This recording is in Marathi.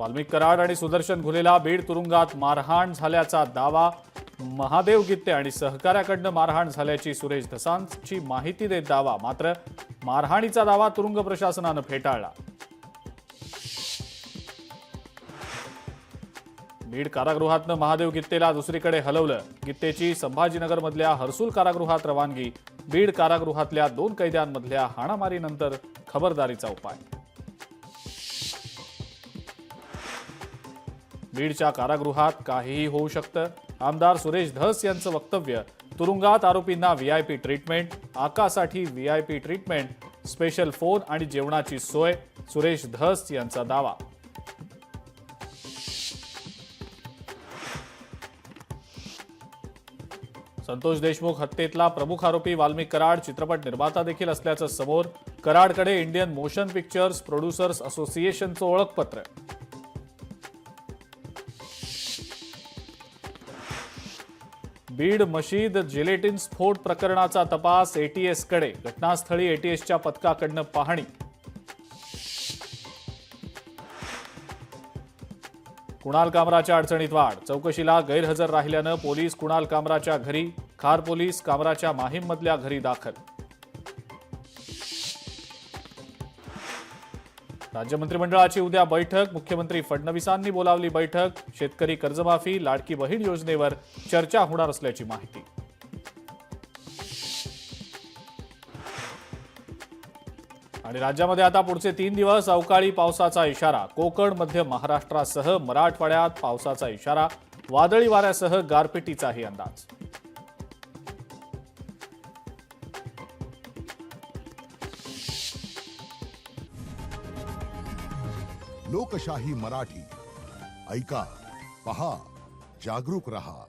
वाल्मिक कराड आणि सुदर्शन घुलेला बीड तुरुंगात मारहाण झाल्याचा दावा। महादेव गित्ते आणि सहकाऱ्याकडनं मारहाण झाल्याची सुरेश धसांची माहिती देत दावा। मात्र मारहाणीचा दावा तुरुंग प्रशासनानं फेटाळला। बीड कारागृहातनं महादेव गित्तेला दुसरीकडे हलवलं। गित्तेची संभाजीनगरमधल्या हर्सुल कारागृहात रवानगी। बीड कारागृहातल्या 2 कैद्यांमधल्या हाणामारीनंतर खबरदारीचा उपाय। बीडच्या कारागृहात काहीही होऊ शकतं। आमदार सुरेश धस यांचं वक्तव्य। तुरुंगात आरोपींना व्हीआयपी ट्रीटमेंट, आकासाठी व्हीआयपी ट्रीटमेंट, स्पेशल फोन आणि जेवणाची सोय। सुरेश धस यांचा दावा। संतोष देशमुख हत्येतला प्रमुख आरोपी वाल्मिक कराड चित्रपट निर्माता देखील असल्याचं समोर। कराडकडे इंडियन मोशन पिक्चर्स प्रोड्युसर्स असोसिएशनचं ओळखपत्र। बीड मशीद जिलेटिन स्फोट प्रकरणाचा तपास एटीएसकडे। घटनास्थळी एटीएसच्या पथकाकडनं पाहणी। कुणाल कामराच्या अडचणीत वाढ। चौकशीला गैरहजर राहिल्यानं पोलीस कुणाल कामराच्या घरी, खार पोलीस कामराच्या माहीममधल्या घरी दाखल। राज्य मंत्रिमंडळाची उद्या बैठक। मुख्यमंत्री फडणवीसांनी बोलावली बैठक। शेतकरी कर्जमाफी, लाडकी बहीण योजनेवर चर्चा होणार असल्याची माहिती। आणि राज्यामध्ये आता पुढचे 3 दिवस अवकाळी पावसाचा इशारा। कोकण, मध्य महाराष्ट्रासह मराठवाड्यात पावसाचा इशारा। वादळी वाऱ्यासह गारपिटीचाही अंदाज। लोकशाही मराठी ऐका, पहा, जागरूक रहा।